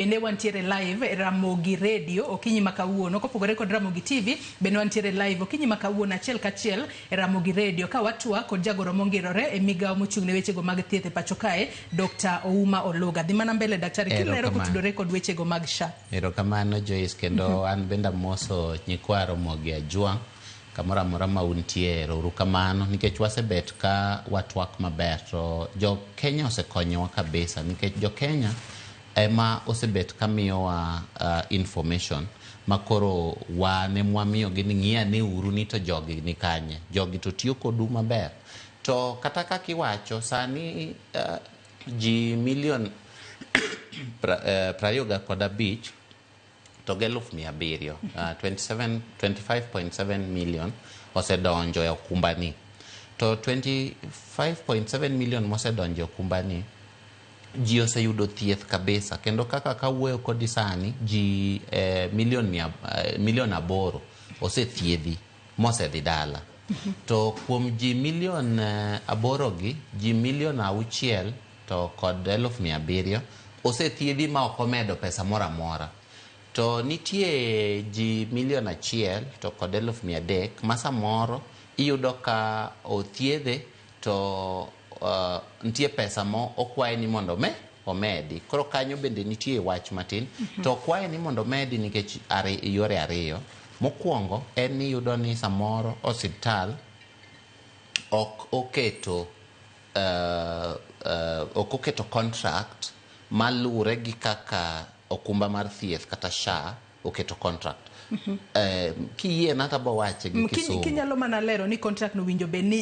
Ene wantiere live e Ramogi Radio okinyi makawuono kopogore kod Ramogi TV bende wantiere live okinyi makawuono achiel kachiel e Ramogi Radio ka watwa kod jagoro mongirore e migawo mochung'ne wechego mag thieth e pacho kae Dr. Ouma Oluga. Dhi mana mbele daktari kilero kutudore kod wechego mag SHA. Erokamano Joyce kendo an benda moso nyikwa Ramogi Ajwang kamora mora mauntie erokamano nikech wasebet ka watwak maber to jo Kenya osekonyowa kabisa nikech jo Kenya ema osebet kamiyowa information makoro wane mwamiyo gini ng'iya ne uru ni to jogi ni kanye jogi to tiyo kodu maber to kata kakiwacho sani ji milion 25 to 1,700 25.7 million osedonjo e okumbani to 25.7 million mosedonjo e okumbani ji oseyudo thieth kabisa kendo kaka kawuoyo kodi sani ji milion 8 osethiedhi mosedhi dala to kuom ji milion 8 gi ji milion 6 to kod 1,700 osethiedhi ma ok omedo pesa mora mora to nitie ji milion 1 to kod 300 ma samoro iyudo ka othiedhe to nitie pesa mo okwaye ni mondo omedi koro kanyo bende nitie wach matin to okwaye ni mondo omedi nikech yore ariyo mokwongo en ni yudo ni samoro osiptal ok oketo contract malure gi kaka okumba mar thieth kata SHA oketo contract kiyie nata bo wache gi Kisumu kinyalo mana lero ni contract no winjo be ni